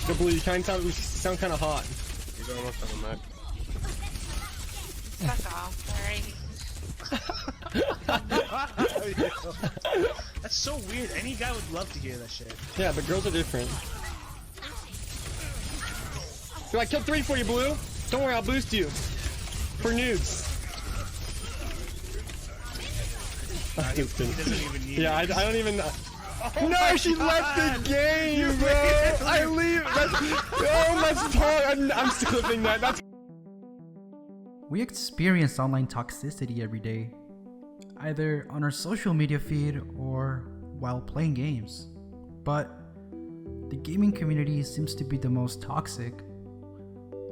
Go blue, you sound kind of hot. You're almost on the map. Fuck off, alright. That's so weird. Any guy would love to hear that shit. Yeah, but girls are different. Do I killed 3 for you, Blue? Don't worry, I'll boost you. For nudes. He doesn't even need Yeah, I it. don't even... Oh no, she left the game, bro! I leave... Let's talk. I'm clipping that. That's... We experience online toxicity every day, either on our social media feed or while playing games. But the gaming community seems to be the most toxic.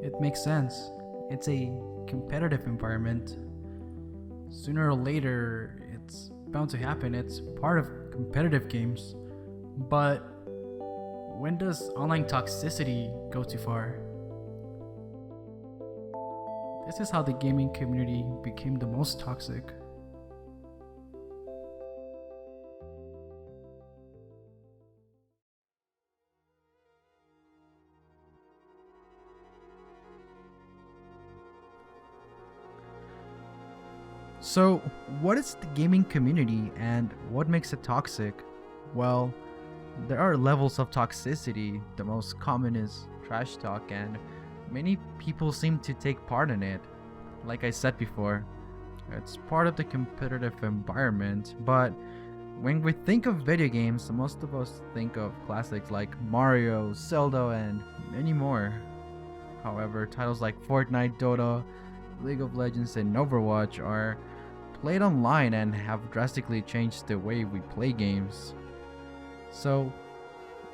It makes sense. It's a competitive environment. Sooner or later, it's bound to happen. It's part of competitive games. But when does online toxicity go too far? This is how the gaming community became the most toxic. So, what is the gaming community and what makes it toxic? Well, there are levels of toxicity. The most common is trash talk, and many people seem to take part in it. Like I said before, it's part of the competitive environment, but when we think of video games, most of us think of classics like Mario, Zelda, and many more. However, titles like Fortnite, Dota, League of Legends, and Overwatch are played online and have drastically changed the way we play games. So,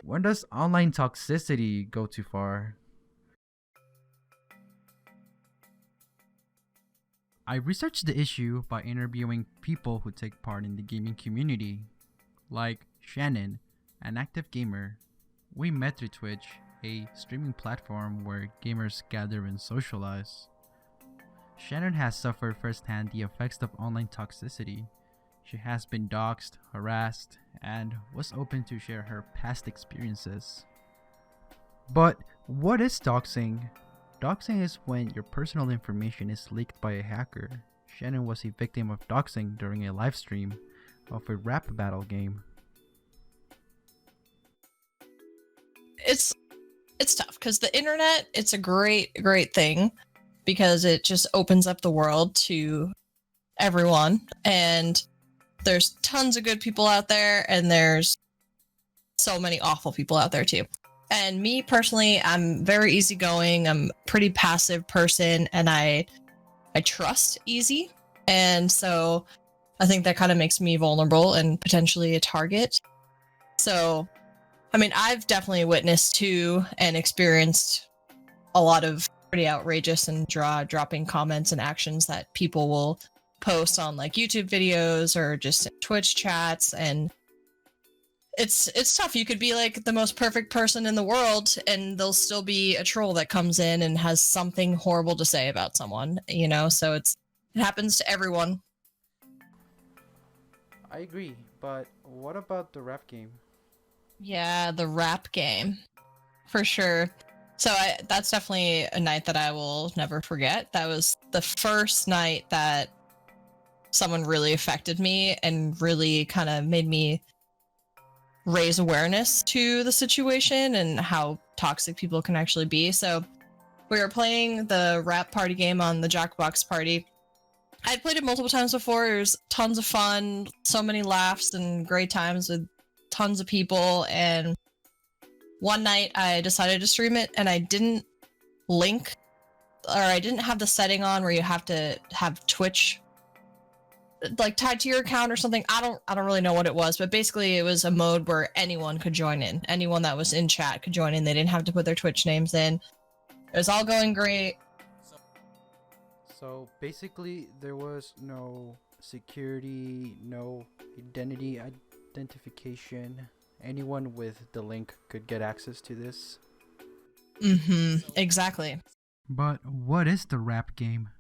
when does online toxicity go too far? I researched the issue by interviewing people who take part in the gaming community, like Shannon, an active gamer. We met through Twitch, a streaming platform where gamers gather and socialize. Shannon has suffered firsthand the effects of online toxicity. She has been doxxed, harassed, and was open to share her past experiences. But what is doxing? Doxing is when your personal information is leaked by a hacker. Shannon was a victim of doxing during a live stream of a rap battle game. It's tough because the internet, it's a great thing because it just opens up the world to everyone, and there's tons of good people out there, and there's so many awful people out there too. And me personally, I'm very easygoing. I'm a pretty passive person, and I trust easy. And so I think that kind of makes me vulnerable and potentially a target. So, I mean, I've definitely witnessed to and experienced a lot of pretty outrageous and dropping comments and actions that people will post on like YouTube videos or just Twitch chats, and it's tough. You could be like the most perfect person in the world and there'll still be a troll that comes in and has something horrible to say about someone, you know? So it happens to everyone. I agree, but what about the rap game? Yeah, the rap game. For sure. So that's definitely a night that I will never forget. That was the first night that someone really affected me and really kind of made me raise awareness to the situation and how toxic people can actually be. So we were playing the rap party game on the Jackbox party. I'd played it multiple times before. It was tons of fun, so many laughs and great times with tons of people. And one night I decided to stream it, and I didn't link, or I didn't have the setting on where you have to have Twitch like tied to your account or something. I don't really know what it was, but basically it was a mode where anyone could join in. Anyone that was in chat could join in. They didn't have to put their Twitch names in. It was all going great. So basically there was no security, no identification. Anyone with the link could get access to this. Exactly. But what is the rap game?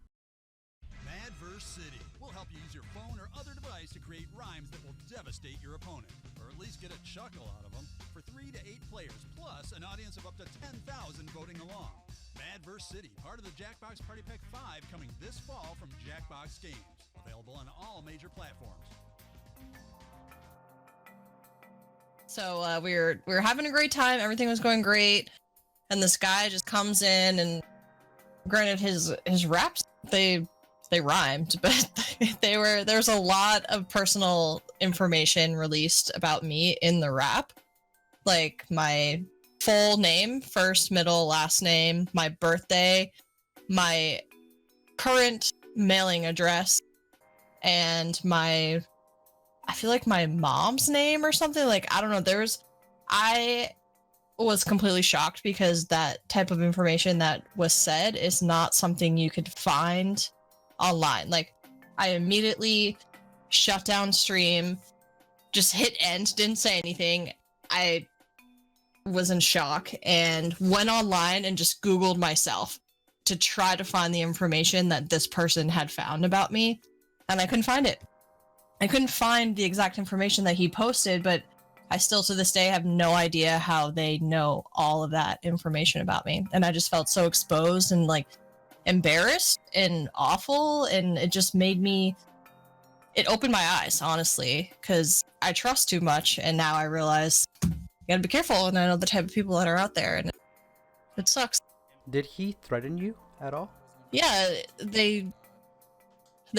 Madverse City will help you use your phone or other device to create rhymes that will devastate your opponent, or at least get a chuckle out of them, for 3 to 8 players, plus an audience of up to 10,000 voting along. Mad vs. City, part of the Jackbox Party Pack 5, coming this fall from Jackbox Games. Available on all major platforms. So we were having a great time. Everything was going great, and this guy just comes in, and granted, his raps they rhymed, but there's a lot of personal information released about me in the rap, like my full name, first, middle, last name, my birthday, my current mailing address, and I feel like my mom's name or something. Like, I don't know. I was completely shocked because that type of information that was said is not something you could find online. Like, I immediately shut down stream, just hit end, didn't say anything. I was in shock and went online and just Googled myself to try to find the information that this person had found about me, and I couldn't find it. I couldn't find the exact information that he posted, but I still to this day have no idea how they know all of that information about me. And I just felt so exposed and like embarrassed and awful, and it just made me, it opened my eyes, honestly, because I trust too much, and now I realize you gotta be careful, and I know the type of people that are out there, and it sucks. Did he threaten you at all? Yeah, they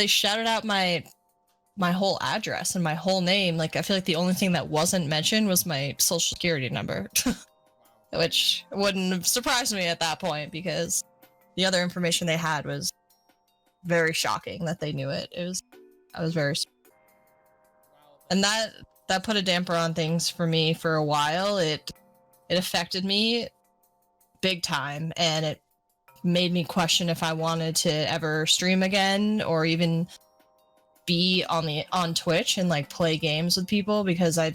shouted out my whole address and my whole name. Like, I feel like the only thing that wasn't mentioned was my social security number, which wouldn't have surprised me at that point because the other information they had was very shocking that they knew it. I was very, and that put a damper on things for me for a while. It affected me big time, and it made me question if I wanted to ever stream again or even be on Twitch and like play games with people, because I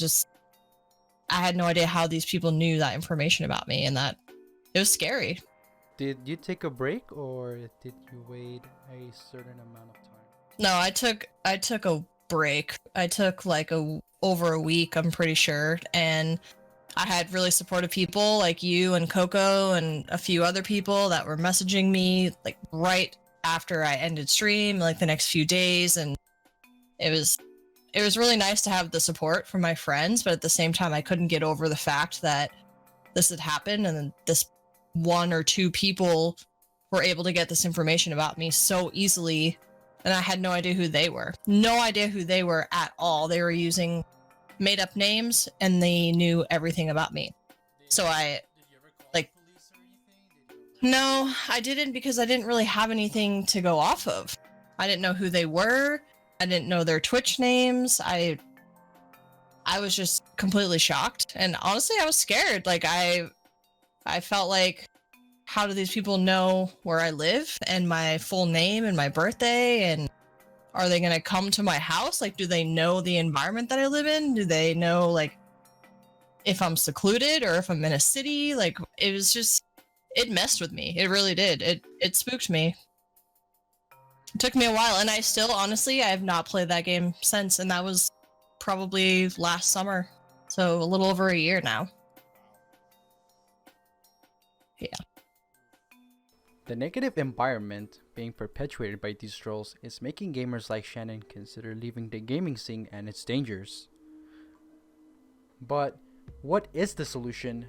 had no idea how these people knew that information about me, and that it was scary. Did you take a break, or did you wait a certain amount of time? No, I took a break. I took like over a week, I'm pretty sure, and I had really supportive people like you and Coco and a few other people that were messaging me like right after I ended stream, like the next few days, and it was really nice to have the support from my friends, but at the same time I couldn't get over the fact that this had happened, and this one or two people were able to get this information about me so easily, and I had no idea who they were. No idea who they were at all. They were using made up names, and they knew everything about me. So no, I didn't, because I didn't really have anything to go off of. I didn't know who they were. I didn't know their Twitch names. I was just completely shocked, and honestly, I was scared. Like, I felt like, how do these people know where I live and my full name and my birthday, and are they gonna come to my house? Like, do they know the environment that I live in? Do they know, like, if I'm secluded or if I'm in a city? Like, it messed with me. It really did. It spooked me. It took me a while, and I still, honestly, I have not played that game since, and that was probably last summer. So a little over a year now. Yeah. The negative environment being perpetuated by these trolls is making gamers like Shannon consider leaving the gaming scene and its dangers. But what is the solution?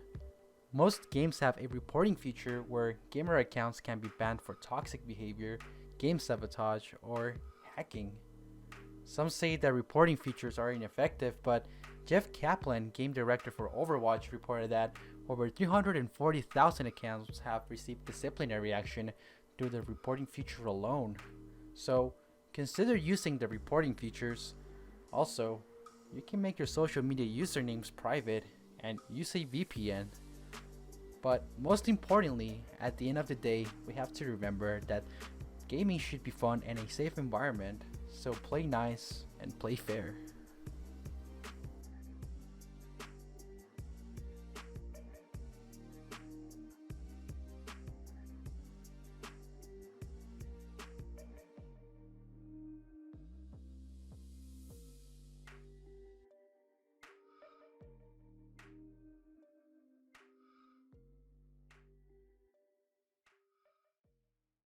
Most games have a reporting feature where gamer accounts can be banned for toxic behavior, game sabotage, or hacking. Some say that reporting features are ineffective, but Jeff Kaplan, game director for Overwatch, reported that over 340,000 accounts have received disciplinary action due to the reporting feature alone. So consider using the reporting features. Also, you can make your social media usernames private and use a VPN. But most importantly, at the end of the day, we have to remember that gaming should be fun and a safe environment, so play nice and play fair.